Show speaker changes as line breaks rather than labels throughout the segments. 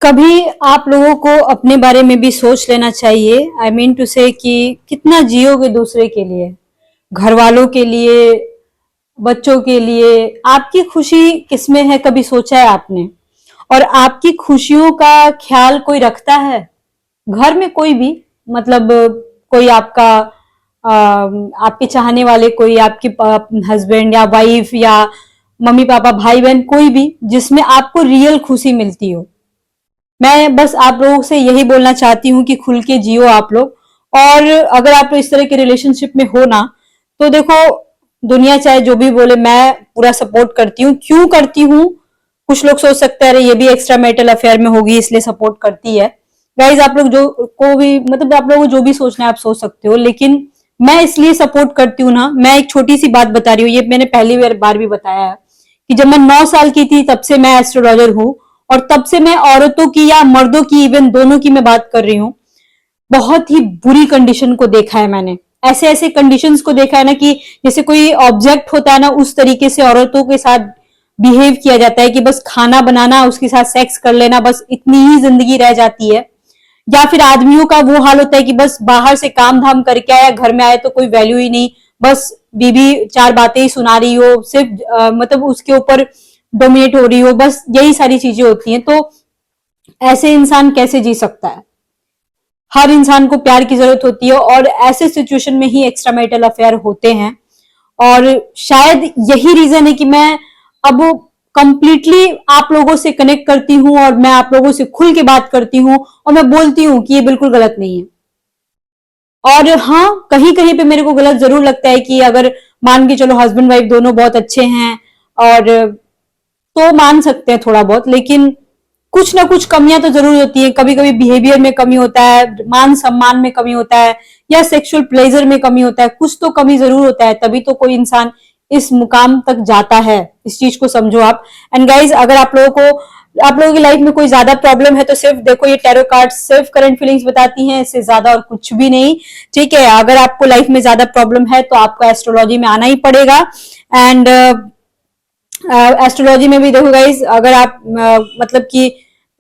कभी आप लोगों को अपने बारे में भी सोच लेना चाहिए। आई मीन टू से कि कितना जियोगे दूसरे के लिए, घर वालों के लिए, बच्चों के लिए। आपकी खुशी किसमें है, कभी सोचा है आपने? और आपकी खुशियों का ख्याल कोई रखता है घर में? कोई भी, मतलब कोई आपका आपके चाहने वाले, कोई आपके हस्बैंड या वाइफ या मम्मी पापा भाई बहन, कोई भी जिसमें आपको रियल खुशी मिलती हो। मैं बस आप लोगों से यही बोलना चाहती हूँ कि खुल के जियो आप लोग। और अगर आप इस तरह के रिलेशनशिप में हो ना, तो देखो, दुनिया चाहे जो भी बोले, मैं पूरा सपोर्ट करती हूँ। क्यों करती हूँ? कुछ लोग सोच सकते हैं अरे ये भी एक्स्ट्रा मैरिटल अफेयर में होगी इसलिए सपोर्ट करती है। गाइज, आप लोग जो को भी, मतलब आप लोगों को जो भी सोचना है आप सोच सकते हो, लेकिन मैं इसलिए सपोर्ट करती हूँ ना। मैं एक छोटी सी बात बता रही हूँ, ये मैंने पहली बार भी बताया है कि जब मैं 9 साल की थी तब से मैं एस्ट्रोलॉजर हूँ। और तब से मैं औरतों की या मर्दों की, इवन दोनों की मैं बात कर रही हूँ, बहुत ही बुरी कंडीशन को देखा है मैंने। ऐसे ऐसे कंडीशंस को देखा है ना कि जैसे कोई ऑब्जेक्ट होता है ना, उस तरीके से औरतों के साथ बिहेव किया जाता है कि बस खाना बनाना, उसके साथ सेक्स कर लेना, बस इतनी ही जिंदगी रह जाती है। या फिर आदमियों का वो हाल होता है कि बस बाहर से काम धाम करके आया, घर में आए तो कोई वैल्यू ही नहीं, बस बीबी चार बातें ही सुना रही हो, सिर्फ मतलब उसके ऊपर डोमिनेट हो रही हो, बस यही सारी चीजें होती हैं। तो ऐसे इंसान कैसे जी सकता है? हर इंसान को प्यार की जरूरत होती है, और ऐसे सिचुएशन में ही एक्स्ट्रा मैरिटल अफेयर होते हैं। और शायद यही रीजन है कि मैं अब कंप्लीटली आप लोगों से कनेक्ट करती हूँ, और मैं आप लोगों से खुल के बात करती हूँ, और मैं बोलती हूँ कि ये बिल्कुल गलत नहीं है। और हाँ, कहीं कहीं पे मेरे को गलत जरूर लगता है कि अगर मान के चलो हस्बैंड वाइफ दोनों बहुत अच्छे हैं, और तो मान सकते हैं थोड़ा बहुत, लेकिन कुछ ना कुछ कमियां तो जरूर होती है। कभी कभी बिहेवियर में कमी होता है, मान सम्मान में कमी होता है, या सेक्सुअल प्लेजर में कमी होता है। कुछ तो कमी जरूर होता है, तभी तो कोई इंसान इस मुकाम तक जाता है। इस चीज को समझो आप। एंड गाइज, अगर आप लोगों की लाइफ में कोई ज्यादा प्रॉब्लम है तो सिर्फ देखो, ये टैरो कार्ड सिर्फ करंट फीलिंग्स बताती हैं, इससे ज्यादा और कुछ भी नहीं। ठीक है, अगर आपको लाइफ में ज्यादा प्रॉब्लम है तो आपको एस्ट्रोलॉजी में आना ही पड़ेगा। एंड एस्ट्रोलॉजी में भी देखो गाइज, अगर आप मतलब कि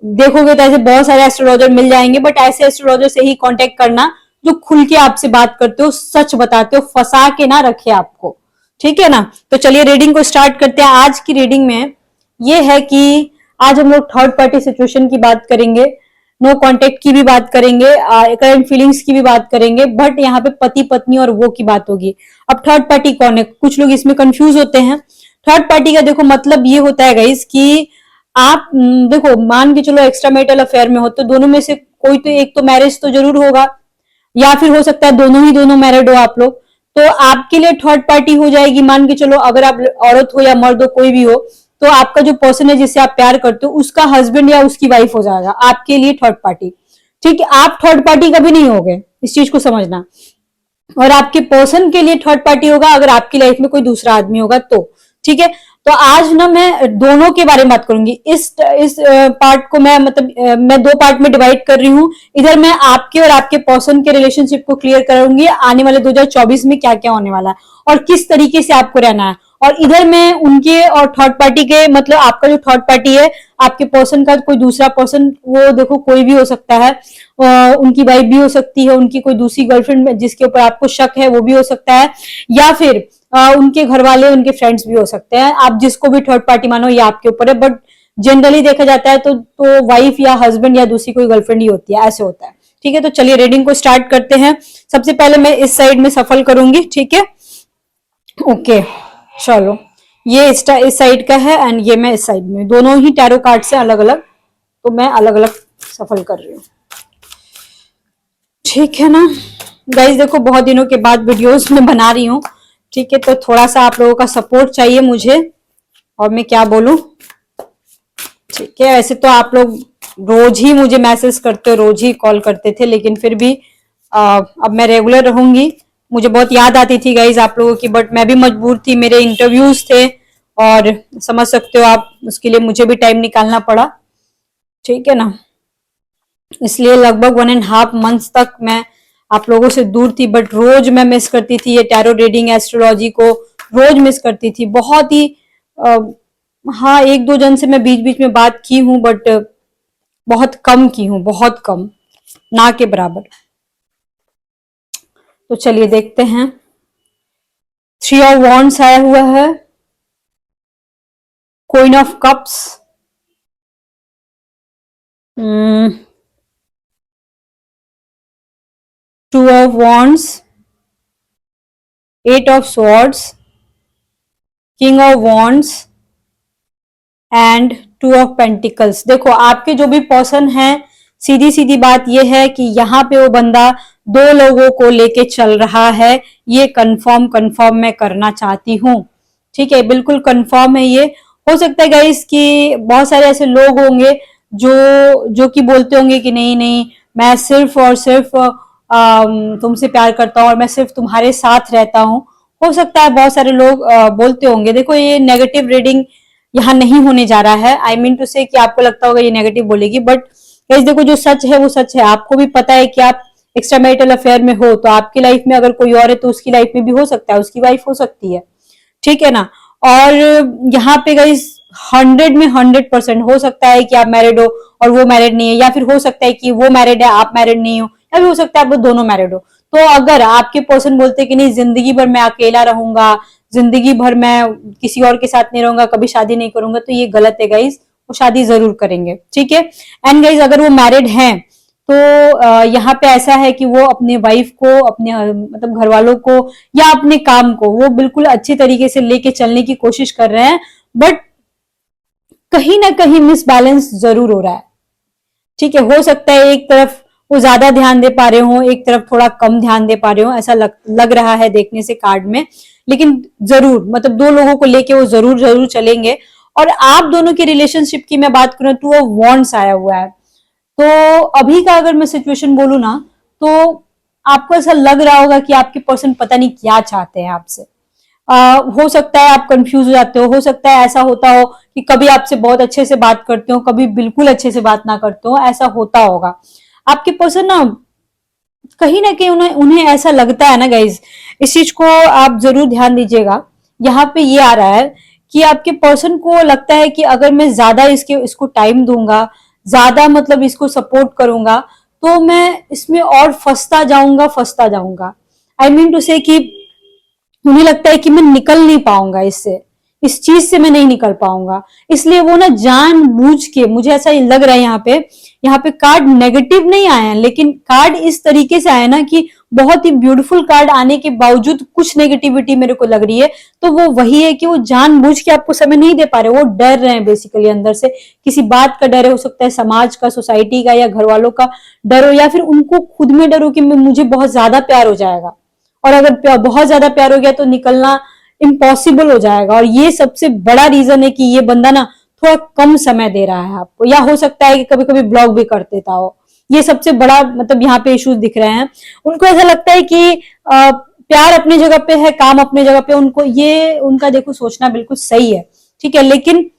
देखोगे तो ऐसे बहुत सारे एस्ट्रोलॉजर मिल जाएंगे, बट ऐसे एस्ट्रोलॉजर से ही कांटेक्ट करना जो खुल के आपसे बात करते हो, सच बताते हो, फंसा के ना रखे आपको। ठीक है ना? तो चलिए रीडिंग को स्टार्ट करते हैं। आज की रीडिंग में ये है कि आज हम लोग थर्ड पार्टी सिचुएशन की बात करेंगे, नो कांटेक्ट की भी बात करेंगे, करंट फीलिंग्स की भी बात करेंगे, बट यहाँ पे पति पत्नी और वो की बात होगी। अब थर्ड पार्टी कौन है? कुछ लोग इसमें कंफ्यूज होते हैं। थर्ड पार्टी का देखो मतलब ये होता है गाइस कि आप देखो, मान के चलो एक्स्ट्रा मैरिटल अफेयर में हो तो दोनों में से कोई तो एक तो मैरिज तो जरूर होगा, या फिर हो सकता है दोनों ही दोनों मैरिड हो आप लोग। तो आपके लिए थर्ड पार्टी हो जाएगी। मान के चलो अगर आप औरत हो या मर्द हो, कोई भी हो, तो आपका जो पर्सन है जिससे आप प्यार करते हो, उसका हस्बैंड या उसकी वाइफ हो जाएगा आपके लिए थर्ड पार्टी। ठीक है, आप थर्ड पार्टी कभी नहीं होगे, इस चीज को समझना। और आपके पर्सन के लिए थर्ड पार्टी होगा अगर आपकी लाइफ में कोई दूसरा आदमी होगा तो। ठीक है, तो आज ना मैं दोनों के बारे में बात करूंगी। इस पार्ट को मैं, मतलब मैं दो पार्ट में डिवाइड कर रही हूँ। इधर मैं आपके और आपके पर्सन के रिलेशनशिप को क्लियर करूंगी, आने वाले 2024 में क्या क्या होने वाला है और किस तरीके से आपको रहना है। और इधर मैं उनके और थर्ड पार्टी के, मतलब आपका जो थर्ड पार्टी है, आपके पर्सन का कोई दूसरा पर्सन, वो देखो कोई भी हो सकता है। उनकी वाइफ भी हो सकती है, उनकी कोई दूसरी गर्लफ्रेंड जिसके ऊपर आपको शक है वो भी हो सकता है, या फिर उनके घर वाले, उनके फ्रेंड्स भी हो सकते हैं। आप जिसको भी थर्ड पार्टी मानो, ये आपके ऊपर है, बट जनरली देखा जाता है तो वाइफ या हस्बैंड या दूसरी कोई गर्लफ्रेंड ही होती है, ऐसे होता है। ठीक है, तो चलिए रीडिंग को स्टार्ट करते हैं। सबसे पहले मैं इस साइड में सफल करूंगी। ठीक है, ओके, चलो, ये इस साइड का है एंड ये मैं इस साइड में, दोनों ही टैरो कार्ड से अलग अलग, तो मैं अलग अलग सफल कर रही हूँ। ठीक है ना गाइज, देखो बहुत दिनों के बाद वीडियोस में बना रही हूँ। ठीक है, तो थोड़ा सा आप लोगों का सपोर्ट चाहिए मुझे, और मैं क्या बोलूं। ठीक है, ऐसे तो आप लोग रोज ही मुझे मैसेज करते हो, रोज ही कॉल करते थे, लेकिन फिर भी अब मैं रेगुलर रहूंगी। मुझे बहुत याद आती थी गाइज आप लोगों की, बट मैं भी मजबूर थी, मेरे इंटरव्यूज थे, और समझ सकते हो आप, उसके लिए मुझे भी टाइम निकालना पड़ा। ठीक है ना, इसलिए लगभग 1.5 मंथ तक मैं आप लोगों से दूर थी, बट रोज मैं मिस करती थी ये टैरो रीडिंग, एस्ट्रोलॉजी को रोज मिस करती थी बहुत ही। हाँ, एक दो जन से मैं बीच बीच में बात की हूँ, बट बहुत कम की हूं, बहुत कम, ना के बराबर। तो चलिए देखते हैं। 3 ऑफ वॉन्ड्स आया हुआ है, queen of cups, 2 of wands, 8 of swords, king of wands and 2 of pentacles. देखो आपके जो भी पर्सन है, सीधी सीधी बात यह है कि यहाँ पे वो बंदा 2 लोगों को लेके चल रहा है। ये कंफर्म मैं करना चाहती हूँ। ठीक है, बिल्कुल कंफर्म है ये। हो सकता है गाइस कि बहुत सारे ऐसे लोग होंगे जो कि बोलते होंगे कि नहीं नहीं, मैं सिर्फ और सिर्फ तुमसे प्यार करता हूँ और मैं सिर्फ तुम्हारे साथ रहता हूँ। हो सकता है बहुत सारे लोग बोलते होंगे। देखो ये नेगेटिव रीडिंग यहाँ नहीं होने जा रहा है। आई मीन टू से कि आपको लगता होगा ये नेगेटिव बोलेगी, बट गाइस देखो जो सच है वो सच है। आपको भी पता है कि आप एक्स्ट्रा मैरिटल अफेयर में हो, तो आपकी लाइफ में अगर कोई और है तो उसकी लाइफ में भी हो सकता है, उसकी वाइफ हो सकती है। ठीक है ना। और यहाँ पे गाइस 100 में 100% हो सकता है कि आप मैरिड हो और वो मैरिड नहीं है, या फिर हो सकता है कि वो मैरिड है आप मैरिड नहीं हो, या फिर हो सकता है आप दोनों मैरिड हो। तो अगर आपके पर्सन बोलते कि नहीं जिंदगी भर मैं अकेला रहूंगा, जिंदगी भर मैं किसी और के साथ नहीं रहूंगा, कभी शादी नहीं करूंगा, तो ये गलत है गाइस। वो शादी जरूर करेंगे। ठीक है। एंड गाइस अगर वो मैरिड हैं तो यहाँ पे ऐसा है कि वो अपने वाइफ को, अपने मतलब घर वालों को या अपने काम को वो बिल्कुल अच्छी तरीके से लेके चलने की कोशिश कर रहे हैं, बट कहीं ना कहीं मिसबैलेंस जरूर हो रहा है। ठीक है, हो सकता है एक तरफ वो ज्यादा ध्यान दे पा रहे हो, एक तरफ थोड़ा कम ध्यान दे पा रहे हो, ऐसा लग रहा है देखने से कार्ड में। लेकिन जरूर मतलब 2 लोगों को लेके वो जरूर जरूर चलेंगे। और आप दोनों की रिलेशनशिप की मैं बात करूं, 2 ऑफ वॉन्ड्स आया हुआ है। तो अभी का अगर मैं सिचुएशन बोलूं ना, तो आपको ऐसा लग रहा होगा कि आपके पर्सन पता नहीं क्या चाहते हैं आपसे। हो सकता है आप कंफ्यूज हो जाते हो सकता है ऐसा होता हो कि कभी आपसे बहुत अच्छे से बात करते हो, कभी बिल्कुल अच्छे से बात ना करते हो, ऐसा होता होगा। आपके पर्सन ना कहीं उन्हें ऐसा लगता है ना गाइज, इस चीज को आप जरूर ध्यान दीजिएगा। यहाँ पे ये आ रहा है कि आपके पर्सन को लगता है कि अगर मैं ज्यादा इसको टाइम दूंगा, ज्यादा मतलब इसको सपोर्ट करूंगा, तो मैं इसमें और फंसता जाऊंगा। आई मीन टू से कि उन्हें लगता है कि मैं निकल नहीं पाऊंगा इससे, इस चीज से मैं नहीं निकल पाऊंगा। इसलिए वो ना जानबूझ के, मुझे ऐसा लग रहा है यहाँ पे कार्ड नेगेटिव नहीं आए हैं, लेकिन कार्ड इस तरीके से आए ना कि बहुत ही ब्यूटीफुल कार्ड आने के बावजूद कुछ नेगेटिविटी मेरे को लग रही है। तो वो वही है कि वो जानबूझ के आपको समय नहीं दे पा रहे, वो डर रहे हैं बेसिकली अंदर से। किसी बात का डर है, हो सकता है समाज का, सोसाइटी का, या घर वालों का डर हो, या फिर उनको खुद में डर हो कि मुझे बहुत ज्यादा प्यार हो जाएगा, और अगर बहुत ज्यादा प्यार हो गया तो निकलना इम्पॉसिबल हो जाएगा। और ये सबसे बड़ा रीजन है कि ये बंदा ना थोड़ा कम समय दे रहा है आपको, या हो सकता है कि कभी कभी ब्लॉक भी कर देता हो। ये सबसे बड़ा मतलब यहाँ पे इश्यूज दिख रहे हैं। उनको ऐसा लगता है कि प्यार अपनी जगह पे है, काम अपनी जगह पे, उनको ये उनका देखो सोचना बिल्कुल सही है। ठीक है, लेकिन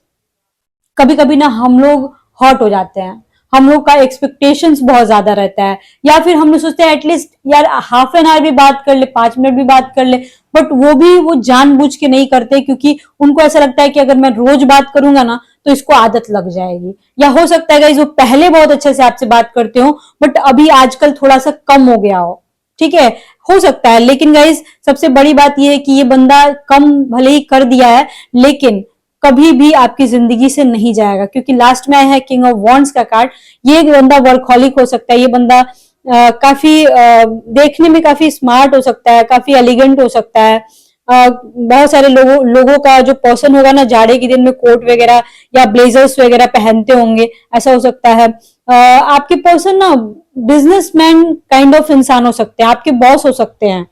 कभी कभी ना हम लोग हॉट हो जाते हैं, हम लोग का एक्सपेक्टेशंस बहुत ज्यादा रहता है, या फिर हम लोग सोचते हैं एटलीस्ट यार हाफ एन आवर भी बात कर ले, 5 मिनट भी बात कर ले, बट वो जानबूझ के नहीं करते, क्योंकि उनको ऐसा लगता है कि अगर मैं रोज बात करूंगा ना तो इसको आदत लग जाएगी। या हो सकता है गाइस वो पहले बहुत अच्छे से आपसे बात करते हो, बट अभी आजकल थोड़ा सा कम हो गया हो। ठीक है, हो सकता है। लेकिन गाइस सबसे बड़ी बात यह है कि ये बंदा कम भले ही कर दिया है, लेकिन कभी भी आपकी जिंदगी से नहीं जाएगा, क्योंकि लास्ट में आया है किंग ऑफ वॉन्ड्स का कार्ड। ये बंदा वर्कहॉलिक हो सकता है, ये बंदा काफी देखने में काफी स्मार्ट हो सकता है, काफी एलिगेंट हो सकता है। बहुत सारे लोगों का जो पर्सन होगा ना, जाड़े के दिन में कोट वगैरह या ब्लेजर्स वगैरह पहनते होंगे, ऐसा हो सकता है। आपके पर्सन ना बिजनेसमैन काइंड ऑफ इंसान हो सकते हैं, आपके बॉस हो सकते हैं,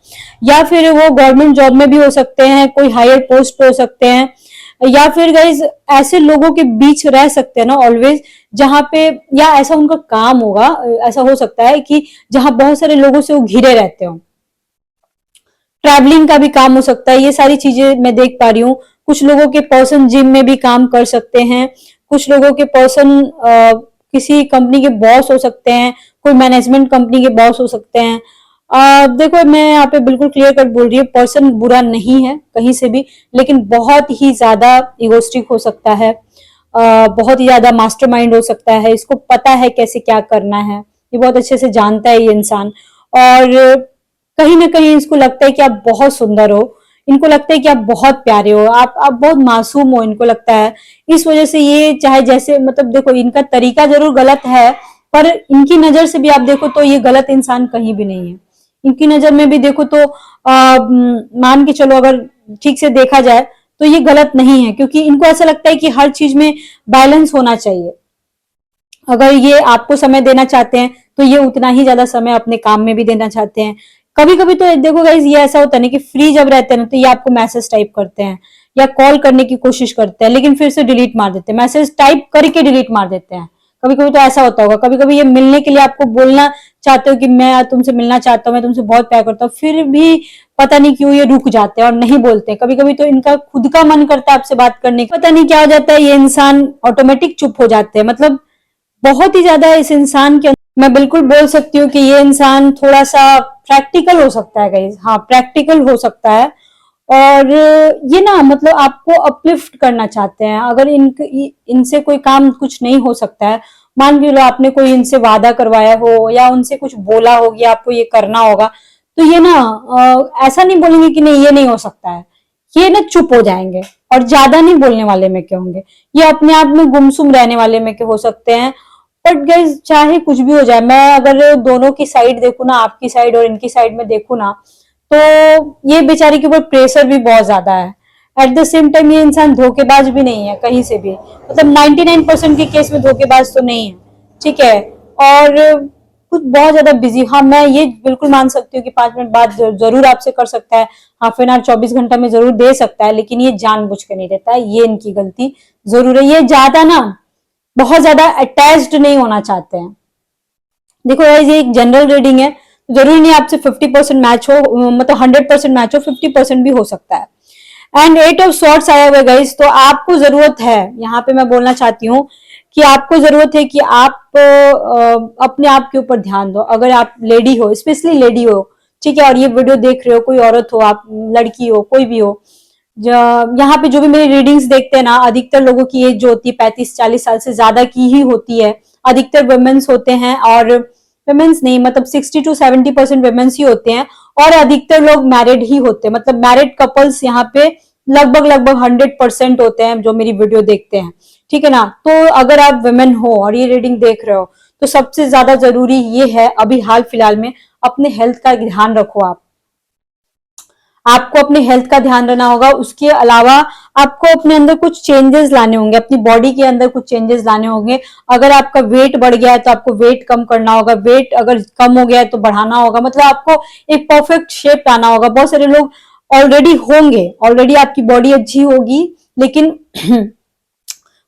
या फिर वो गवर्नमेंट जॉब में भी हो सकते हैं, कोई हायर पोस्ट पे हो सकते हैं, या फिर गाइज ऐसे लोगों के बीच रह सकते हैं ना ऑलवेज, जहां पे, या ऐसा उनका काम होगा, ऐसा हो सकता है कि जहां बहुत सारे लोगों से वो घिरे रहते हो। ट्रैवलिंग का भी काम हो सकता है, ये सारी चीजें मैं देख पा रही हूँ। कुछ लोगों के पर्सन जिम में भी काम कर सकते हैं, कुछ लोगों के पर्सन किसी कंपनी के बॉस हो सकते हैं, कोई मैनेजमेंट कंपनी के बॉस हो सकते हैं। देखो मैं यहाँ पे बिल्कुल क्लियर कट बोल रही हूँ, पर्सन बुरा नहीं है कहीं से भी, लेकिन बहुत ही ज्यादा इगोस्टिक हो सकता है। बहुत ही ज्यादा मास्टरमाइंड हो सकता है, इसको पता है कैसे क्या करना है, ये बहुत अच्छे से जानता है ये इंसान। और कहीं ना कहीं इसको लगता है कि आप बहुत सुंदर हो, इनको लगता है कि आप बहुत प्यारे हो, आप बहुत मासूम हो, इनको लगता है। इस वजह से ये चाहे जैसे मतलब देखो इनका तरीका जरूर गलत है, पर इनकी नजर से भी आप देखो तो ये गलत इंसान कहीं भी नहीं है। इनकी नजर में भी देखो तो मान के चलो अगर ठीक से देखा जाए तो ये गलत नहीं है, क्योंकि इनको ऐसा लगता है कि हर चीज में बैलेंस होना चाहिए। अगर ये आपको समय देना चाहते हैं तो ये उतना ही ज्यादा समय अपने काम में भी देना चाहते हैं। कभी कभी तो देखो गाइज ये ऐसा होता है ना कि फ्री जब रहते हैं ना तो ये आपको मैसेज टाइप करते हैं या कॉल करने की कोशिश करते हैं, लेकिन फिर से डिलीट मार देते हैं, मैसेज टाइप करके डिलीट मार देते हैं। कभी कभी तो ऐसा होता होगा, कभी कभी ये मिलने के लिए आपको बोलना चाहते हो कि मैं तुमसे मिलना चाहता हूँ, मैं तुमसे बहुत प्यार करता हूँ, फिर भी पता नहीं क्यों ये रुक जाते हैं और नहीं बोलते। कभी कभी तो इनका खुद का मन करता है आपसे बात करने का, पता नहीं क्या हो जाता है, ये इंसान ऑटोमेटिक चुप हो जाते हैं। मतलब बहुत ही ज्यादा इस इंसान के मैं बिल्कुल बोल सकती हूँ कि ये इंसान थोड़ा सा प्रैक्टिकल हो सकता है गाइस, हाँ प्रैक्टिकल हो सकता है। और ये ना मतलब आपको अपलिफ्ट करना चाहते हैं। अगर इनसे कोई काम कुछ नहीं हो सकता है, मान के लो आपने कोई इनसे वादा करवाया हो या उनसे कुछ बोला हो कि आपको ये करना होगा, तो ये ना ऐसा नहीं बोलेंगे कि नहीं ये नहीं हो सकता है, ये ना चुप हो जाएंगे और ज्यादा नहीं बोलने वाले में के होंगे। ये अपने आप में गुमसुम रहने वाले में के हो सकते हैं। बट गाइज चाहे कुछ भी हो जाए, मैं अगर दोनों की साइड देखू ना, आपकी साइड और इनकी साइड में देखू ना, तो ये बेचारी के ऊपर प्रेशर भी बहुत ज्यादा है। एट द सेम टाइम ये इंसान धोखेबाज भी नहीं है कहीं से भी, मतलब 99% के केस में धोखेबाज तो नहीं है, ठीक है। और कुछ बहुत ज्यादा बिजी, हाँ मैं ये बिल्कुल मान सकती हूँ कि 5 मिनट बाद जरूर आपसे कर सकता है, हाफ एन आवर 24 घंटा में जरूर दे सकता है, लेकिन ये जानबूझ के नहीं देता है, ये इनकी गलती जरूर है। ये ज्यादा ना बहुत ज्यादा अटैच्ड नहीं होना चाहते हैं। देखो यार ये एक जनरल रीडिंग है, जरूरी नहीं आपसे 50% मैच हो, मतलब 100% मैच हो, 50% भी हो सकता है। एंड 8 ऑफ सॉर्ट्स आया हुआ गाइस, तो आपको जरूरत है, यहाँ पे मैं बोलना चाहती हूँ कि आपको जरूरत है कि आप अपने आप के ऊपर ध्यान दो। अगर आप लेडी हो, स्पेशली लेडी हो, ठीक है, और ये वीडियो देख रहे हो, कोई औरत हो, आप लड़की हो, कोई भी हो, यहाँ पे जो भी मेरी रीडिंग्स देखते हैं ना, अधिकतर लोगों की एज जो होती है 35-40 साल से ज्यादा की ही होती है। अधिकतर वुमेन्स होते हैं, और वुमेन्स नहीं मतलब 60 to 70% वुमेन्स ही होते हैं, और अधिकतर लोग मैरिड ही होते हैं। मतलब मैरिड कपल्स यहाँ पे लगभग लगभग 100% होते हैं जो मेरी वीडियो देखते हैं, ठीक है ना। तो अगर आप वुमेन हो और ये रीडिंग देख रहे हो, तो सबसे ज्यादा जरूरी ये है अभी हाल फिलहाल में अपने हेल्थ का ध्यान रखो। आपको अपने हेल्थ का ध्यान रखना होगा। उसके अलावा आपको अपने अंदर कुछ चेंजेस लाने होंगे, अपनी बॉडी के अंदर कुछ चेंजेस लाने होंगे। अगर आपका वेट बढ़ गया है तो आपको वेट कम करना होगा, वेट अगर कम हो गया है तो बढ़ाना होगा। मतलब आपको एक परफेक्ट शेप लाना होगा। बहुत सारे लोग ऑलरेडी होंगे, ऑलरेडी आपकी बॉडी अच्छी होगी, लेकिन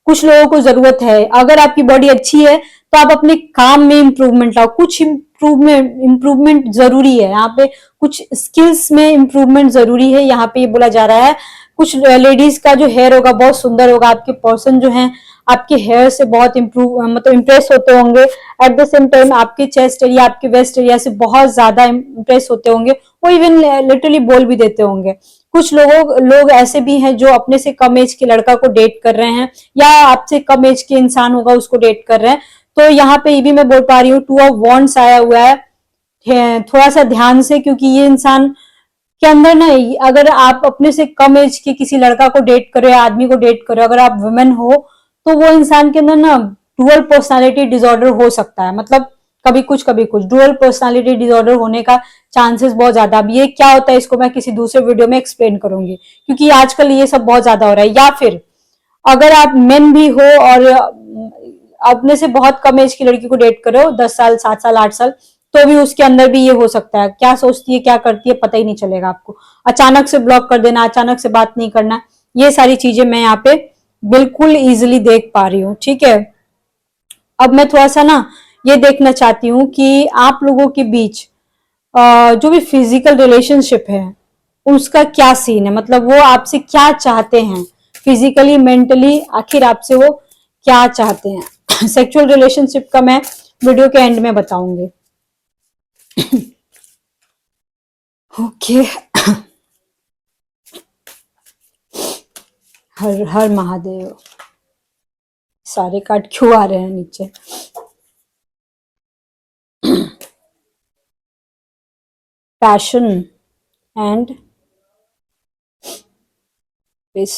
कुछ लोगों को जरूरत है, अगर आपकी बॉडी अच्छी है तो आप अपने काम में इंप्रूवमेंट लाओ। कुछ इम्प्रूवमेंट जरूरी है यहाँ पे, कुछ स्किल्स में इम्प्रूवमेंट जरूरी है। यहाँ पे ये बोला जा रहा है कुछ लेडीज का जो हेयर होगा बहुत सुंदर होगा, आपके पर्सन जो है आपके हेयर से बहुत इम्प्रूव मतलब इम्प्रेस होते होंगे। एट द सेम टाइम आपके चेस्ट एरिया, आपके वेस्ट एरिया से बहुत ज्यादा इम्प्रेस होते होंगे, वो इवन लिटरली बोल भी देते होंगे। कुछ लोग ऐसे भी हैं जो अपने से कम एज के लड़का को डेट कर रहे हैं, या आपसे कम एज के इंसान होगा उसको डेट कर रहे हैं। तो यहाँ पे ये भी मैं बोल पा रही हूँ 2 ऑफ वॉन्ड्स आया हुआ है, थोड़ा सा ध्यान से, क्योंकि ये इंसान के अंदर ना, अगर आप अपने से कम एज के किसी लड़का को डेट करो या आदमी को डेट करो, अगर आप वुमेन हो, तो वो इंसान के अंदर ना डुअल पर्सनालिटी डिसऑर्डर हो सकता है। मतलब कभी कुछ डुअल पर्सनालिटी डिसऑर्डर होने का चांसेस बहुत ज्यादा। अब ये क्या होता है इसको मैं किसी दूसरे वीडियो में एक्सप्लेन करूंगी, क्योंकि आजकल ये सब बहुत ज्यादा हो रहा है। या फिर अगर आप मेन भी हो और अपने से बहुत कम एज की लड़की को डेट करो, 10 साल 7 साल 8 साल, तो भी उसके अंदर भी ये हो सकता है। क्या सोचती है क्या करती है पता ही नहीं चलेगा आपको। अचानक से ब्लॉक कर देना, अचानक से बात नहीं करना, ये सारी चीजें मैं यहाँ पे बिल्कुल इजिली देख पा रही हूँ, ठीक है। अब मैं थोड़ा सा ना ये देखना चाहती हूँ कि आप लोगों के बीच जो भी फिजिकल रिलेशनशिप है उसका क्या सीन है। मतलब वो आपसे क्या चाहते हैं, फिजिकली मेंटली आखिर आपसे वो क्या चाहते हैं। सेक्सुअल रिलेशनशिप का मैं वीडियो के एंड में बताऊंगी। ओके। हर हर महादेव। सारे कार्ड क्यों आ रहे हैं नीचे? Passion and this.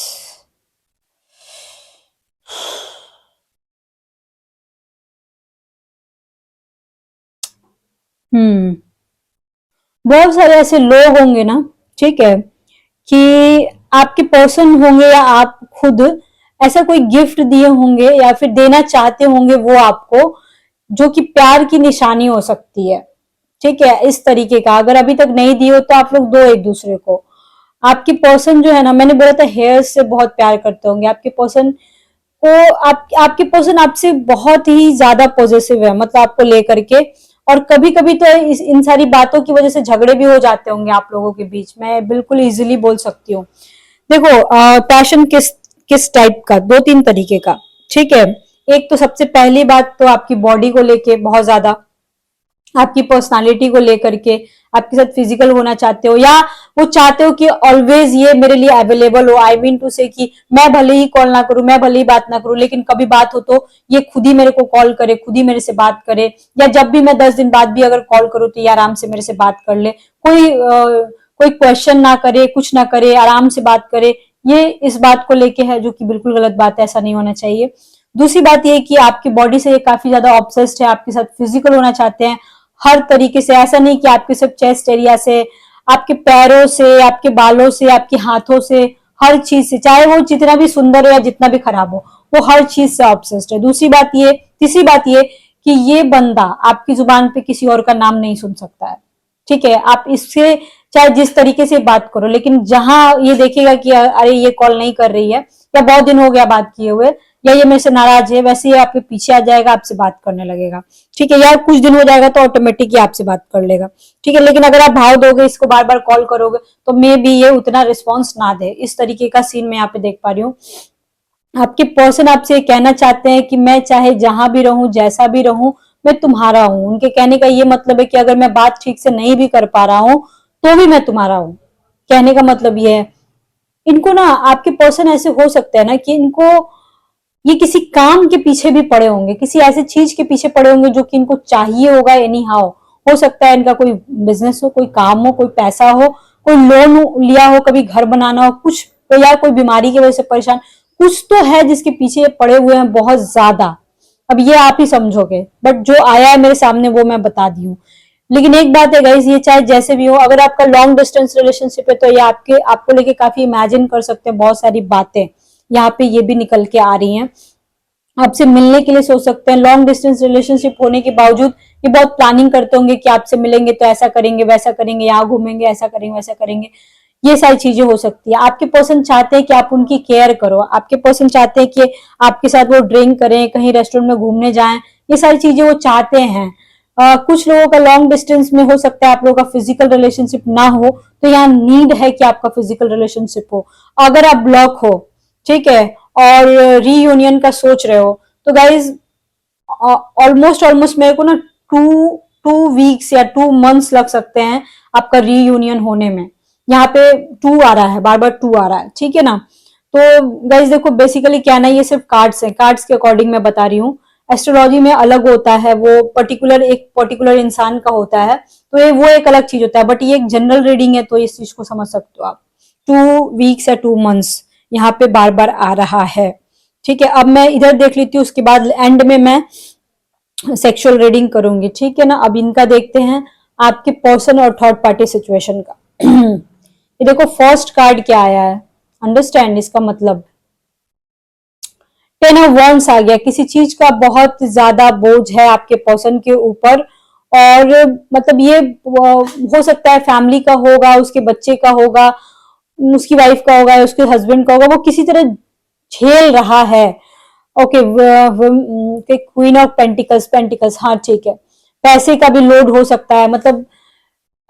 हम्म बहुत सारे ऐसे लोग होंगे ना, ठीक है, कि आपके पर्सन होंगे या आप खुद ऐसा कोई गिफ्ट दिए होंगे या फिर देना चाहते होंगे वो आपको, जो कि प्यार की निशानी हो सकती है। ठीक है, इस तरीके का अगर अभी तक नहीं दिए हो तो आप लोग दो एक दूसरे को। आपकी पर्सन जो है ना, मैंने बोला था हेयर से बहुत प्यार करते होंगे आपके पर्सन को। आपके पर्सन आपसे बहुत ही ज्यादा पॉजिटिव है, मतलब आपको लेकर के। और कभी कभी तो इन सारी बातों की वजह से झगड़े भी हो जाते होंगे आप लोगों के बीच, मैं बिल्कुल इजीली बोल सकती हूँ। देखो, पैशन किस किस टाइप का, दो तीन तरीके का, ठीक है। एक तो सबसे पहली बात तो आपकी बॉडी को लेके बहुत ज्यादा, आपकी पर्सनालिटी को लेकर के आपके साथ फिजिकल होना चाहते हो, या वो चाहते हो कि ऑलवेज ये मेरे लिए अवेलेबल हो। आई मीन टू से कि मैं भले ही कॉल ना करूं, मैं भले ही बात ना करूं, लेकिन कभी बात हो तो ये खुद ही मेरे को कॉल करे, खुद ही मेरे से बात करे, या जब भी मैं 10 दिन बाद भी अगर कॉल करूं तो ये आराम से मेरे से बात कर ले, कोई क्वेश्चन ना करे, कुछ ना करे, आराम से बात करे। ये इस बात को लेके है, जो कि बिल्कुल गलत बात है, ऐसा नहीं होना चाहिए। दूसरी बात ये कि आपकी बॉडी से ये काफी ज्यादा ऑब्सेस्ड है, आपके साथ फिजिकल होना चाहते हैं हर तरीके से। ऐसा नहीं कि आपके सिर्फ चेस्ट एरिया से, आपके पैरों से, आपके बालों से, आपके हाथों से, हर चीज से, चाहे वो जितना भी सुंदर हो या जितना भी खराब हो, वो हर चीज से ऑब्सेस्ड है। दूसरी बात ये, तीसरी बात ये कि ये बंदा आपकी जुबान पे किसी और का नाम नहीं सुन सकता है। ठीक है, आप इससे चाहे जिस तरीके से बात करो, लेकिन जहां ये देखेगा कि अरे ये कॉल नहीं कर रही है, या बहुत दिन हो गया बात किए हुए, या ये मेरे से नाराज है, वैसे ही आपके पीछे आ जाएगा, आपसे बात करने लगेगा। ठीक है, यार कुछ दिन हो जाएगा तो ऑटोमेटिक ही आपसे बात कर लेगा। ठीक है, लेकिन अगर आप भाव दोगे, इसको बार बार कॉल करोगे, तो मे बी ये उतना रिस्पॉन्स ना दे। इस तरीके का सीन मैं यहाँ पे देख पा रही हूँ। आपके पर्सन आपसे कहना चाहते हैं कि मैं चाहे जहां भी रहूं, जैसा भी रहूं, मैं तुम्हारा हूं। उनके कहने का ये मतलब है कि अगर मैं बात ठीक से नहीं भी कर पा रहा हूं तो भी मैं तुम्हारा हूं। कहने का मतलब ये है। इनको ना, आपके पर्सन ऐसे हो सकते हैं ना कि इनको, ये किसी काम के पीछे भी पड़े होंगे, किसी ऐसी चीज के पीछे पड़े होंगे जो कि इनको चाहिए होगा एनी हाउ। हो सकता है इनका कोई बिजनेस हो, कोई काम हो, कोई पैसा हो, कोई लोन लिया हो, कभी घर बनाना हो, कुछ, या कोई बीमारी की वजह से परेशान, कुछ तो है जिसके पीछे ये पड़े हुए हैं बहुत ज्यादा। अब ये आप ही समझोगे, बट जो आया है मेरे सामने वो मैं बता दी हूँ। लेकिन एक बात है गाइस, ये चाहे जैसे भी हो, अगर आपका लॉन्ग डिस्टेंस रिलेशनशिप है तो ये आपको लेके काफी इमेजिन कर सकते हैं, बहुत सारी बातें यहाँ पे ये भी निकल के आ रही हैं। आपसे मिलने के लिए सोच सकते हैं। लॉन्ग डिस्टेंस रिलेशनशिप होने के बावजूद ये बहुत प्लानिंग करते होंगे कि आपसे मिलेंगे तो ऐसा करेंगे, वैसा करेंगे, यहाँ घूमेंगे, ऐसा करेंगे, वैसा करेंगे। ये सारी चीजें हो सकती है। आपके पर्सन चाहते हैं कि आप उनकी केयर करो, आपके पर्सन चाहते हैं कि आपके साथ वो ड्रिंक करें, कहीं रेस्टोरेंट में घूमने जाएं, ये सारी चीजें वो चाहते हैं। कुछ लोगों का लॉन्ग डिस्टेंस में हो सकता है आप लोगों का फिजिकल रिलेशनशिप ना हो, तो यहाँ नीड है कि आपका फिजिकल रिलेशनशिप हो। अगर आप ब्लॉक हो, ठीक है, और रीयूनियन का सोच रहे हो, तो गाइज ऑलमोस्ट ऑलमोस्ट मेरे को ना टू टू वीक्स या 2 मंथ्स लग सकते हैं आपका रीयूनियन होने में। यहाँ पे टू आ रहा है, बार बार टू आ रहा है, ठीक है ना। तो गाइज देखो, बेसिकली क्या ना, ये सिर्फ कार्ड्स हैं, कार्ड्स के अकॉर्डिंग मैं बता रही हूँ। एस्ट्रोलॉजी में अलग होता है, वो पर्टिकुलर इंसान का होता है, तो ये वो एक अलग चीज होता है, बट ये एक जनरल रीडिंग है, तो इस चीज को समझ सकते हो आप। 2 वीक्स या 2 मंथ्स यहाँ पे बार बार आ रहा है। ठीक है, अब मैं इधर देख लेती हूँ, उसके बाद एंड में मैं सेक्सुअल रीडिंग करूंगी। ठीक है ना, अब इनका देखते हैं आपके पर्सन और थर्ड पार्टी सिचुएशन का। ये देखो फर्स्ट कार्ड क्या आया है, अंडरस्टैंड इसका मतलब। 10 ऑफ वंस आ गया। किसी चीज का बहुत ज्यादा बोझ है आपके पर्सन के ऊपर, और मतलब ये हो सकता है फैमिली का होगा, उसके बच्चे का होगा, उसकी वाइफ का होगा, उसके हस्बैंड का होगा, वो किसी तरह झेल रहा है। Okay, queen of pentacles, pentacles, हाँ ठीक है। पैसे का भी लोड हो सकता है, मतलब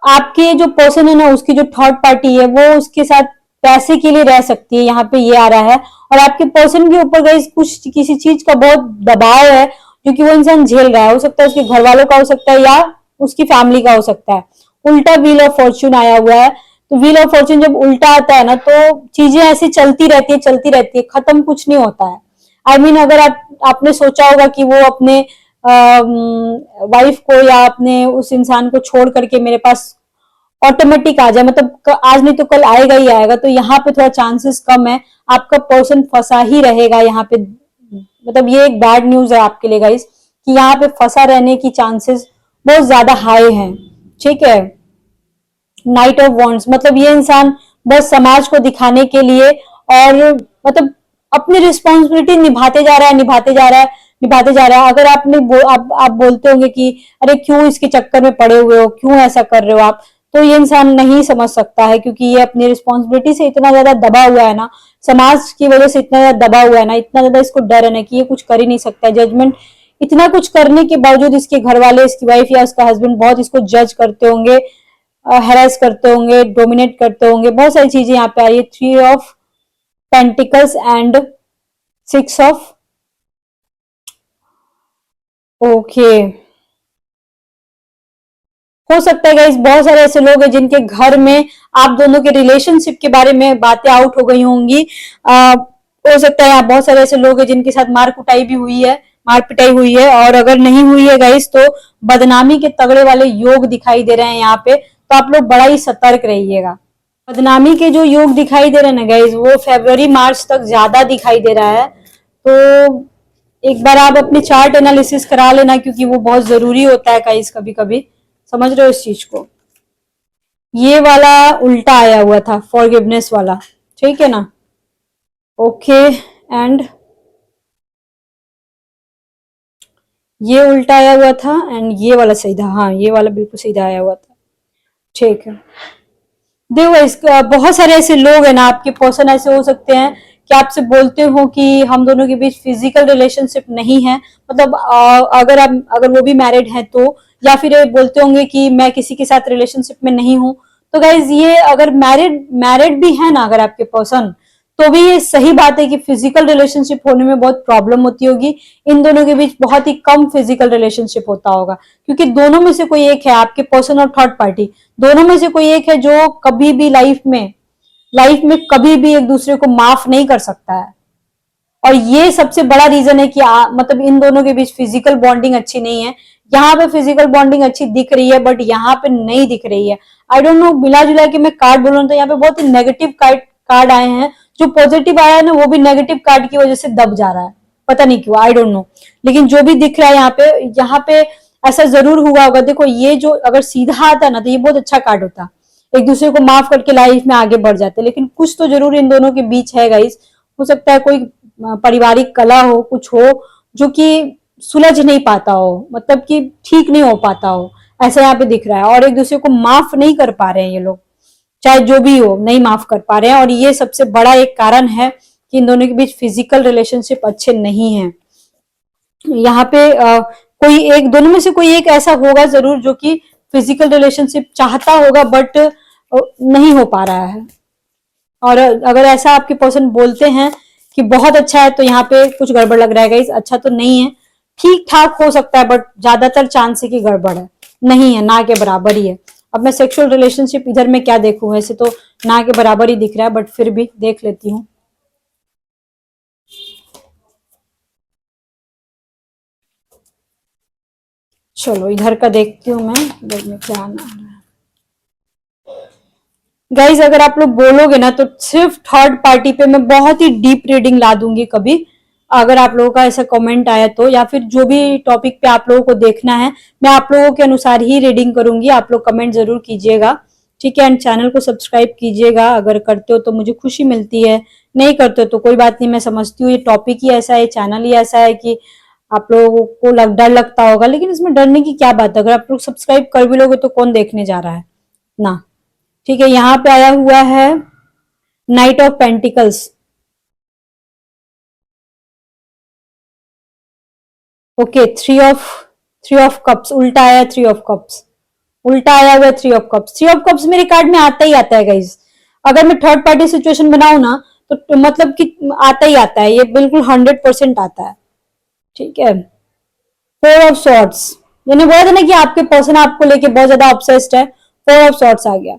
आपके जो पर्सन है ना, उसकी जो थर्ड पार्टी है, वो उसके साथ पैसे के लिए रह सकती है, यहाँ पे ये आ रहा है। और आपके पर्सन के ऊपर गई कुछ किसी चीज का बहुत दबाव है, जो कि वो इंसान झेल रहा है। हो सकता है उसके घर वालों का हो सकता है, या उसकी फैमिली का हो सकता है। उल्टा व्हील ऑफ फॉर्च्यून आया हुआ है, तो व्हील ऑफ फॉर्च्यून जब उल्टा आता है ना, तो चीजें ऐसी चलती रहती है, चलती रहती है, खत्म कुछ नहीं होता है। आई मीन अगर आपने सोचा होगा कि वो अपने वाइफ को या अपने उस इंसान को छोड़ करके मेरे पास ऑटोमेटिक आ जाए, मतलब आज नहीं तो कल आएगा ही आएगा, तो यहाँ पे थोड़ा चांसेस कम है, आपका पर्सन फंसा ही रहेगा यहाँ पे। मतलब ये एक बैड न्यूज है आपके लिए गाइस कि यहाँ पे फंसा रहने की चांसेस बहुत ज्यादा हाई हैं। ठीक है, नाइट ऑफ वॉन्ड्स मतलब ये इंसान बस समाज को दिखाने के लिए और मतलब अपनी रिस्पॉन्सिबिलिटी निभाते जा रहा है, निभाते जा रहा है, निभाते जा रहा है। अगर आप बोलते होंगे कि अरे क्यों इसके चक्कर में पड़े हुए हो, क्यों ऐसा कर रहे हो आप, तो ये इंसान नहीं समझ सकता है क्योंकि ये अपनी रिस्पॉन्सिबिलिटी से इतना ज्यादा दबा हुआ है ना, समाज की वजह से इतना ज्यादा दबा हुआ है ना, इतना ज्यादा इसको डर है ना कि ये कुछ कर ही नहीं सकता है। जजमेंट इतना कुछ करने के बावजूद इसके घर वाले, इसकी वाइफ या इसका हस्बैंड बहुत इसको जज करते होंगे, हैरेस करते होंगे, डोमिनेट करते होंगे, बहुत सारी चीजें यहाँ पे आ रही है। 3 of pentacles and 6 of okay. हो सकता है गाइस बहुत सारे ऐसे लोग हैं जिनके घर में आप दोनों के रिलेशनशिप के बारे में बातें आउट हो गई होंगी। हो सकता है यहाँ बहुत सारे ऐसे लोग हैं जिनके साथ मार कुटाई भी हुई है, मार पिटाई हुई है, और अगर नहीं हुई है गाइस तो बदनामी के तगड़े वाले योग दिखाई दे रहे हैं यहाँ पे, तो आप लोग बड़ा ही सतर्क रहिएगा। बदनामी के जो योग दिखाई दे रहे हैं ना गाइस, वो फरवरी मार्च तक ज्यादा दिखाई दे रहा है, तो एक बार आप अपने चार्ट एनालिसिस करा लेना क्योंकि वो बहुत जरूरी होता है गाइस, कभी कभी समझ रहे हो इस चीज को। ये वाला उल्टा आया हुआ था, फॉरगिवनेस वाला, ठीक है ना। ओके, एंड ये उल्टा आया हुआ था एंड ये वाला सही था, हाँ ये वाला बिल्कुल सीधा आया हुआ था, ठीक है। देखो इसका बहुत सारे ऐसे लोग हैं ना, आपके पर्सन ऐसे हो सकते हैं कि आपसे बोलते हो कि हम दोनों के बीच फिजिकल रिलेशनशिप नहीं है, मतलब अगर वो भी मैरिड है तो, या फिर ये बोलते होंगे कि मैं किसी के साथ रिलेशनशिप में नहीं हूं। तो गाइज ये अगर मैरिड मैरिड भी है ना अगर आपके पर्सन, तो भी ये सही बात है कि फिजिकल रिलेशनशिप होने में बहुत प्रॉब्लम होती होगी। इन दोनों के बीच बहुत ही कम फिजिकल रिलेशनशिप होता होगा क्योंकि दोनों में से कोई एक है, आपके पर्सन और थर्ड पार्टी दोनों में से कोई एक है जो कभी भी लाइफ में कभी भी एक दूसरे को माफ नहीं कर सकता है। और ये सबसे बड़ा रीजन है कि मतलब इन दोनों के बीच फिजिकल बॉन्डिंग अच्छी नहीं है। यहाँ पे फिजिकल बॉन्डिंग अच्छी दिख रही है बट यहाँ पे नहीं दिख रही है। आई डोंट नो, मिला जुला के मैं कार्ड बोलूँ तो यहाँ पे बहुत ही नेगेटिव कार्ड आए हैं, जो पॉजिटिव आया है ना वो भी नेगेटिव कार्ड की वजह से दब जा रहा है, पता नहीं क्यों, आई डोंट नो। लेकिन जो भी दिख रहा है यहाँ पे ऐसा जरूर हुआ होगा। देखो ये जो अगर सीधा आता ना तो ये बहुत अच्छा कार्ड होता, एक दूसरे को माफ करके लाइफ में आगे बढ़ जाते, लेकिन कुछ तो जरूर इन दोनों के बीच है गाइस। हो सकता है कोई पारिवारिक कला हो, कुछ हो जो कि सुलझ नहीं पाता हो, मतलब कि ठीक नहीं हो पाता हो, ऐसा यहाँ पे दिख रहा है। और एक दूसरे को माफ नहीं कर पा रहे हैं ये लोग, चाहे जो भी हो नहीं माफ कर पा रहे हैं, और ये सबसे बड़ा एक कारण है कि इन दोनों के बीच फिजिकल रिलेशनशिप अच्छे नहीं है। यहाँ पे कोई एक, दोनों में से कोई एक ऐसा होगा जरूर जो कि फिजिकल रिलेशनशिप चाहता होगा बट नहीं हो पा रहा है। और अगर ऐसा आपके पर्सन बोलते हैं कि बहुत अच्छा है तो यहाँ पे कुछ गड़बड़ लग रहा है गाइस, अच्छा तो नहीं है, ठीक ठाक हो सकता है बट ज्यादातर चांस है कि गड़बड़ है, नहीं है, ना के बराबर ही है। अब मैं सेक्सुअल रिलेशनशिप इधर में क्या देखूं, वैसे तो ना के बराबर ही दिख रहा है बट फिर भी देख लेती हूँ। चलो इधर का देखती हूँ मैं, इधर में क्या आना है। गाइज अगर आप लोग बोलोगे ना तो सिर्फ थर्ड पार्टी पे मैं बहुत ही डीप रीडिंग ला दूंगी कभी, अगर आप लोगों का ऐसा कमेंट आया तो, या फिर जो भी टॉपिक पे आप लोगों को देखना है मैं आप लोगों के अनुसार ही रीडिंग करूंगी। आप लोग कमेंट जरूर कीजिएगा, ठीक है। एंड चैनल को सब्सक्राइब कीजिएगा, अगर करते हो तो मुझे खुशी मिलती है, नहीं करते हो तो कोई बात नहीं। मैं समझती हूँ ये टॉपिक ही ऐसा है, चैनल ही ऐसा है कि आप लोगों को डर लगता होगा, लेकिन इसमें डरने की क्या बात है, अगर आप लोग सब्सक्राइब कर भी लोगे तो कौन देखने जा रहा है ना, ठीक है। यहाँ पे आया हुआ है night of pentacles, okay. Three of cups उल्टा आया, थ्री ऑफ कप्स उल्टा आया हुआ, three of cups. Three of cups मेरे कार्ड में आता ही आता है गाइज, अगर मैं थर्ड पार्टी सिचुएशन बनाऊ ना तो मतलब कि आता ही आता है, ये बिल्कुल 100% आता है, ठीक है। फोर ऑफ सॉर्ड्स, मैंने बोला था ना कि आपके पर्सन आपको लेके बहुत ज्यादा ऑब्सेस्ड है, फोर ऑफ सॉर्ड्स आ गया।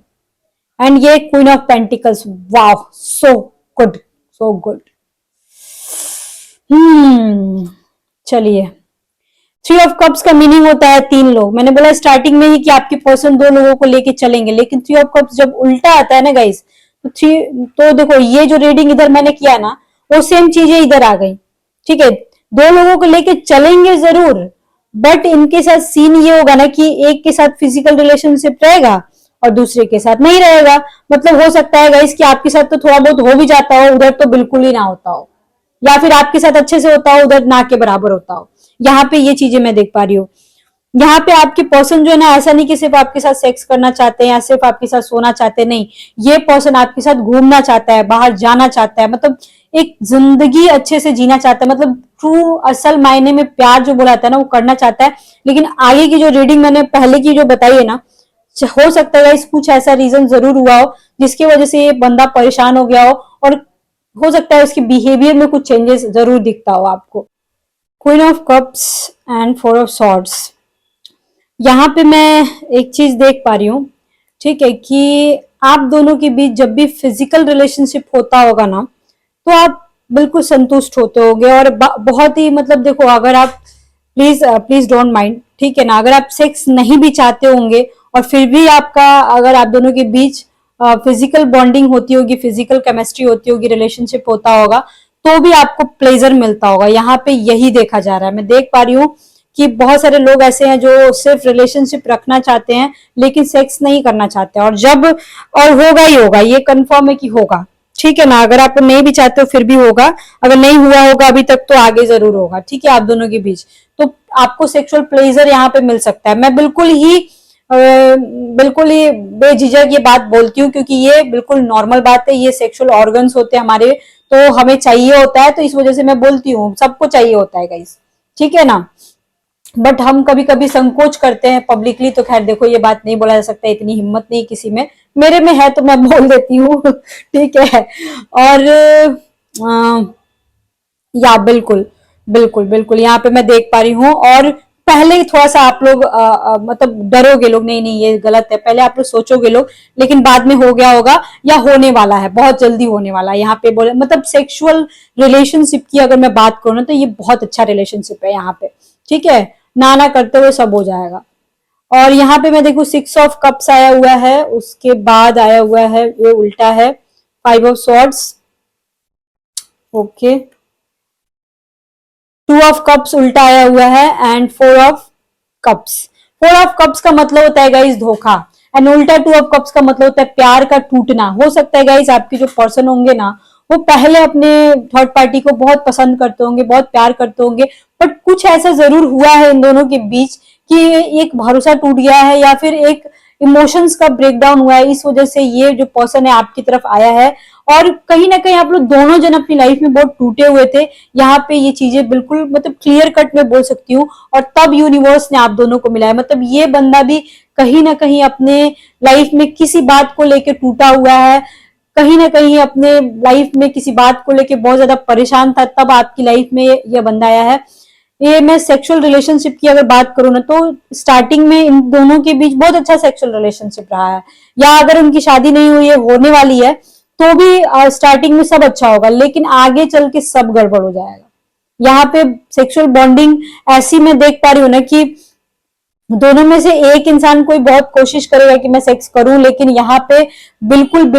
एंड ये क्वीन ऑफ पेंटिकल्स, वाह सो गुड, सो गुड। चलिए, थ्री ऑफ कप्स का मीनिंग होता है तीन लोग। मैंने बोला स्टार्टिंग में ही कि आपके पर्सन दो लोगों को लेके चलेंगे, लेकिन थ्री ऑफ कप्स जब उल्टा आता है ना गाइस, तो थ्री, तो देखो ये जो रीडिंग इधर मैंने किया ना, वो सेम चीजें इधर आ गई। ठीक है, दो लोगों को लेके चलेंगे जरूर, बट इनके साथ सीन ये होगा ना कि एक के साथ फिजिकल रिलेशनशिप रहेगा और दूसरे के साथ नहीं रहेगा। मतलब हो सकता है गाइस कि आपके साथ तो थोड़ा बहुत हो भी जाता हो, उधर तो बिल्कुल ही ना होता हो, या फिर आपके साथ अच्छे से होता हो, उधर ना के बराबर होता हो। यहाँ पे ये चीजें मैं देख पा रही हूँ। यहाँ पे आपके पर्सन जो है ना, ऐसा नहीं कि सिर्फ आपके साथ सेक्स करना चाहते हैं या सिर्फ आपके साथ सोना चाहते हैं, नहीं, ये पर्सन आपके साथ घूमना चाहता है, बाहर जाना चाहता है, मतलब एक जिंदगी अच्छे से जीना चाहता है, मतलब ट्रू असल मायने में प्यार जो बोला जाता है ना, वो करना चाहता है। लेकिन आगे की जो रीडिंग मैंने पहले की जो बताई है ना, हो सकता है इस कुछ ऐसा रीजन जरूर हुआ हो जिसकी वजह से ये बंदा परेशान हो गया हो, और हो सकता है उसके बिहेवियर में कुछ चेंजेस जरूर दिखता हो आपको। Queen of cups and four of swords, यहाँ पे मैं एक चीज देख पा रही हूँ, ठीक है, कि आप दोनों के बीच जब भी फिजिकल रिलेशनशिप होता होगा ना, तो आप बिल्कुल संतुष्ट होते होगे, और बहुत ही, मतलब देखो, अगर आप प्लीज प्लीज डोंट माइंड, ठीक है ना, अगर आप सेक्स नहीं भी चाहते होंगे और फिर भी आपका, अगर आप दोनों के बीच फिजिकल बॉन्डिंग होती होगी, फिजिकल केमिस्ट्री होती होगी, रिलेशनशिप होता होगा, तो भी आपको प्लेजर मिलता होगा। यहाँ पे यही देखा जा रहा है। मैं देख पा रही हूँ कि बहुत सारे लोग ऐसे हैं जो सिर्फ रिलेशनशिप रखना चाहते हैं लेकिन सेक्स नहीं करना चाहते, और जब, और होगा ही होगा, ये कंफर्म है कि होगा, ठीक है ना, अगर आप नहीं भी चाहते हो फिर भी होगा, अगर नहीं हुआ होगा अभी तक तो आगे जरूर होगा, ठीक है, आप दोनों के बीच। तो आपको सेक्सुअल प्लेजर यहाँ पे मिल सकता है। मैं बिल्कुल ही बेझिझक ये बात बोलती हूँ, क्योंकि ये बिल्कुल नॉर्मल बात है, ये सेक्सुअल ऑर्गन्स होते हैं हमारे, तो हमें चाहिए होता है, तो इस वजह से मैं बोलती हूँ, सबको चाहिए होता है गाइस, ठीक है ना। बट हम कभी कभी संकोच करते हैं पब्लिकली, तो खैर देखो, ये बात नहीं बोला जा सकता, इतनी हिम्मत नहीं किसी में, मेरे में है तो मैं बोल देती हूँ ठीक है। और या बिल्कुल, बिल्कुल बिल्कुल यहाँ पे मैं देख पा रही हूँ। और पहले थोड़ा सा आप लोग मतलब डरोगे लोग, नहीं नहीं ये गलत है, पहले आप लोग सोचोगे लोग, लेकिन बाद में हो गया होगा या होने वाला है, बहुत जल्दी होने वाला है। यहाँ पे बोले, मतलब सेक्सुअल रिलेशनशिप की अगर मैं बात करूँ ना, तो ये बहुत अच्छा रिलेशनशिप है यहाँ पे, ठीक है, ना ना करते हुए सब हो जाएगा। और यहाँ पे मैं देखू, सिक्स ऑफ कप्स आया हुआ है, उसके बाद आया हुआ है, वो उल्टा है, five of swords, okay, two of cups उल्टा आया हुआ है, and four of cups. Four of cups का मतलब होता है गाइस धोखा, एंड उल्टा टू ऑफ कप्स का मतलब होता है प्यार का टूटना। हो सकता है गाइस आपके जो पर्सन होंगे ना, वो पहले अपने थर्ड पार्टी को बहुत पसंद करते होंगे, बहुत प्यार करते होंगे, बट कुछ ऐसा जरूर हुआ है इन दोनों के बीच कि एक भरोसा टूट गया है, या फिर एक इमोशंस का ब्रेकडाउन हुआ है, इस वजह से ये जो पर्सन है आपकी तरफ आया है। और कहीं ना कहीं आप लोग दोनों जन अपनी लाइफ में बहुत टूटे हुए थे, यहाँ पे ये चीजें बिल्कुल, मतलब क्लियर कट में बोल सकती हूँ, और तब यूनिवर्स ने आप दोनों को मिलाया। मतलब ये बंदा भी कहीं ना कहीं अपने लाइफ में किसी बात को लेके टूटा हुआ है, कहीं ना कहीं अपने लाइफ में किसी बात को लेके बहुत ज्यादा परेशान था, तब आपकी लाइफ में ये बंदा आया है। ये मैं सेक्सुअल रिलेशनशिप की अगर बात करूँ ना, तो स्टार्टिंग में इन दोनों के बीच बहुत अच्छा सेक्सुअल रिलेशनशिप रहा है, या अगर उनकी शादी नहीं हुई है, होने वाली है, तो भी स्टार्टिंग में सब अच्छा होगा, लेकिन आगे चल के सब गड़बड़ हो जाएगा। यहाँ पे सेक्सुअल बॉन्डिंग ऐसी मैं देख पा रही हूँ ना कि दोनों में से एक इंसान कोई बहुत कोशिश करेगा कि मैं सेक्स करूं, लेकिन यहाँ पे बिल्कुल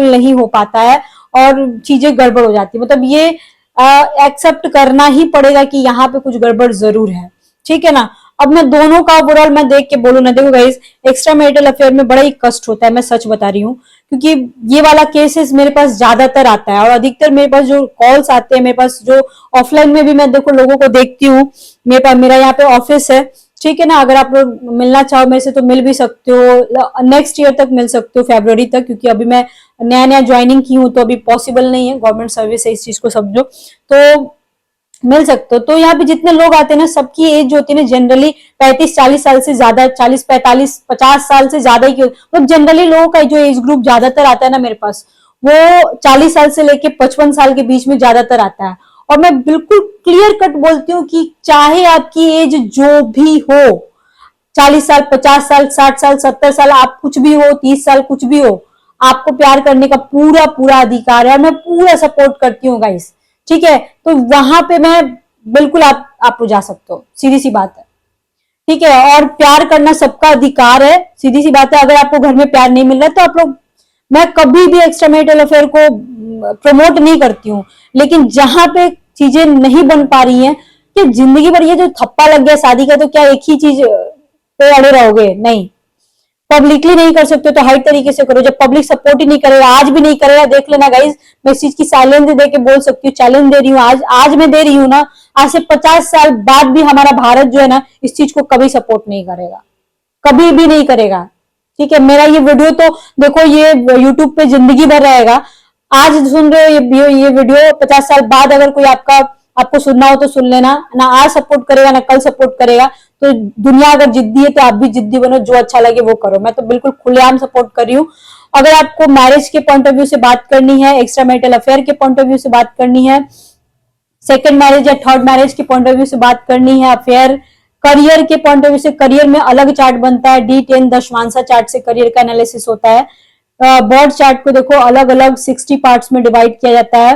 नहीं हो पाता है, और चीजें गड़बड़ हो जाती है। मतलब ये एक्सेप्ट करना ही पड़ेगा कि यहाँ पे कुछ गड़बड़ जरूर है, ठीक है ना। अब मैं दोनों का ओवरऑल मैं देख के बोलू ना, देखो गाइस, एक्स्ट्रा मैरिटल अफेयर में बड़ा ही कष्ट होता है, मैं सच बता रही हूँ, क्योंकि ये वाला केसेस मेरे पास ज्यादातर आता है, और अधिकतर मेरे पास जो कॉल्स आते हैं, मेरे पास जो ऑफलाइन में भी मैं देखो लोगों को देखती हूँ, मेरे पास, मेरा यहाँ पे ऑफिस है, ठीक है ना, अगर आप लोग मिलना चाहो मेरे से तो मिल भी सकते हो, नेक्स्ट ईयर तक मिल सकते हो, फरवरी तक, क्योंकि अभी मैं नया नया ज्वाइनिंग की हूँ, तो अभी पॉसिबल नहीं है, गवर्नमेंट सर्विस है, इस चीज को समझो, तो मिल सकते हो। तो यहाँ पे जितने लोग आते हैं ना, सबकी एज जो होती है ना, जनरली 35-40 साल से ज्यादा, 40-45-50 साल से ज्यादा ही, मतलब जनरली लोगों का जो एज ग्रुप ज्यादातर आता है ना मेरे पास, वो 40 साल से लेके 55 साल के बीच में ज्यादातर आता है। और मैं बिल्कुल क्लियर कट बोलती हूँ कि चाहे आपकी एज जो भी हो, 40 साल, 50 साल, 60 साल, 70 साल, आप कुछ भी हो, 30 साल, कुछ भी हो, आपको प्यार करने का पूरा पूरा अधिकार है, और मैं पूरा सपोर्ट करती हूँ गाइस, ठीक है, तो वहां पे मैं बिल्कुल आप जा सकते हो, सीधी सी बात है। ठीक है, और प्यार करना सबका अधिकार है, सीधी सी बात है। अगर आपको घर में प्यार नहीं मिल रहा तो आप लोग, मैं कभी भी एक्स्ट्रा मैरिटल अफेयर को प्रमोट नहीं करती हूँ, लेकिन जहां पे चीजें नहीं बन पा रही हैं कि जिंदगी भर ये जो थप्पा लग गया शादी का, तो क्या एक ही चीज पे अड़े रहोगे? नहीं, पब्लिकली नहीं कर सकते तो हर तरीके से करो। जब पब्लिक सपोर्ट ही नहीं करेगा, आज भी नहीं करेगा, देख लेना गाइज, मैं इस चीज की चैलेंज दे के बोल सकती हूँ, चैलेंज दे रही हूँ, आज मैं दे रही हूँ ना, आज से 50 साल बाद भी हमारा भारत जो है ना, इस चीज को कभी सपोर्ट नहीं करेगा, कभी भी नहीं करेगा। ठीक है, मेरा ये वीडियो तो देखो, ये यूट्यूब पे जिंदगी भर रहेगा। आज सुन रहे हो ये वीडियो, 50 साल बाद अगर कोई आपको सुनना हो तो सुन लेना ना। आज सपोर्ट करेगा ना कल सपोर्ट करेगा, तो दुनिया अगर जिद्दी है तो आप भी जिद्दी बनो, जो अच्छा लगे वो करो। मैं तो बिल्कुल खुलेआम सपोर्ट कर रही हूँ। अगर आपको मैरिज के पॉइंट ऑफ व्यू से बात करनी है, एक्स्ट्रा मैरिटल अफेयर के पॉइंट ऑफ व्यू से बात करनी है, सेकंड मैरिज या थर्ड मैरिज के पॉइंट ऑफ व्यू से बात करनी है, अफेयर, करियर के पॉइंट ऑफ व्यू से, करियर में अलग चार्ट बनता है, D10 दशवांशा चार्ट से करियर का एनालिसिस होता है। बर्थ चार्ट को देखो अलग अलग 60 पार्ट्स में डिवाइड किया जाता है।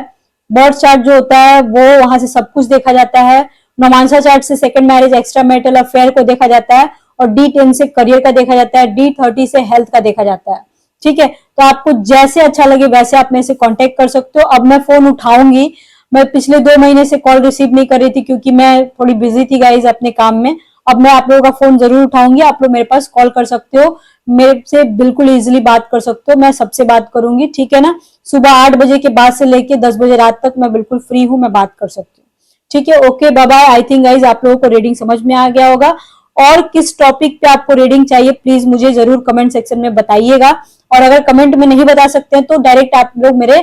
बर्थ चार्ट जो होता है वो वहां से सब कुछ देखा जाता है। नौमांसा चार्ट से second marriage, extra marital affair को देखा जाता है, और D10 से करियर का देखा जाता है, D30 से हेल्थ का देखा जाता है। ठीक है, तो आपको जैसे अच्छा लगे वैसे आप मेरे से कांटेक्ट कर सकते हो। अब मैं फोन उठाऊंगी, मैं पिछले 2 महीने से कॉल रिसीव नहीं कर रही थी क्योंकि मैं थोड़ी बिजी थी गाइज अपने काम में। अब मैं आप लोगों का फोन जरूर उठाऊंगी, आप लोग मेरे पास कॉल कर सकते हो, मेरे से बिल्कुल इजीली बात कर सकते हो, मैं सबसे बात करूंगी। ठीक है ना, सुबह 8 बजे के बाद से लेके 10 बजे रात तक मैं बिल्कुल फ्री हूँ, मैं बात कर सकती हूँ। ठीक है, okay, bye bye. I think guys आप लोगों को रीडिंग समझ में आ गया होगा। और किस टॉपिक पे आपको रीडिंग चाहिए प्लीज मुझे जरूर कमेंट सेक्शन में बताइएगा, और अगर कमेंट में नहीं बता सकते हैं तो डायरेक्ट आप लोग मेरे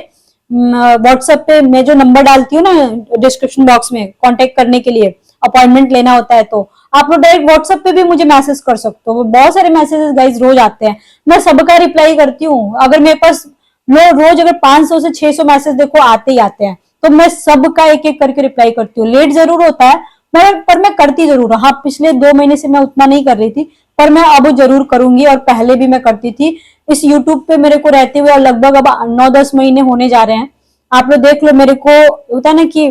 व्हाट्सएप पे मैं जो नंबर डालती हूँ ना डिस्क्रिप्शन बॉक्स में कांटेक्ट करने के लिए, अपॉइंटमेंट लेना होता है, तो आप लोग डायरेक्ट व्हाट्सएप पे भी मुझे मैसेज कर सकते हो। बहुत सारे मैसेजेस गाइज रोज आते हैं, मैं सबका रिप्लाई करती हूँ। अगर मेरे पास रोज अगर 500 से 600 मैसेज देखो आते ही आते हैं, तो मैं सबका एक एक करके रिप्लाई करती हूँ। लेट जरूर होता है पर मैं करती जरूर हूँ। हाँ, पिछले 2 महीने से मैं उतना नहीं कर रही थी, पर मैं अब जरूर करूंगी, और पहले भी मैं करती थी। इस यूट्यूब पे मेरे को रहते हुए लगभग अब 9-10 महीने होने जा रहे हैं। आप लोग देख लो, मेरे को होता है ना कि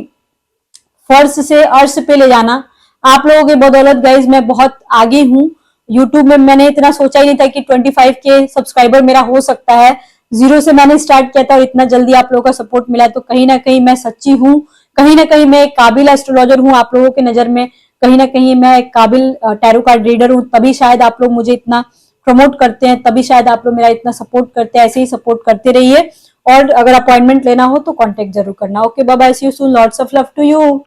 फर्श से अर्श पे ले जाना, आप लोगों की बदौलत गाइज मैं बहुत आगे हूँ। यूट्यूब में मैंने इतना सोचा ही नहीं था कि 25 के सब्सक्राइबर मेरा हो सकता है। 0 से मैंने स्टार्ट किया था और इतना जल्दी आप लोगों का सपोर्ट मिला, तो कहीं ना कहीं मैं सच्ची हूँ, कहीं ना कहीं मैं एक काबिल एस्ट्रोलॉजर हूँ आप लोगों के नजर में, कहीं ना कहीं मैं एक काबिल टैरो कार्ड रीडर हूँ। तभी शायद आप लोग मुझे इतना प्रमोट करते हैं, तभी शायद आप लोग मेरा इतना सपोर्ट करते हैं। ऐसे ही सपोर्ट करते रहिए, और अगर अपॉइंटमेंट लेना हो तो कांटेक्ट जरूर करना। Okay, bye bye, see you soon, lots of love to you.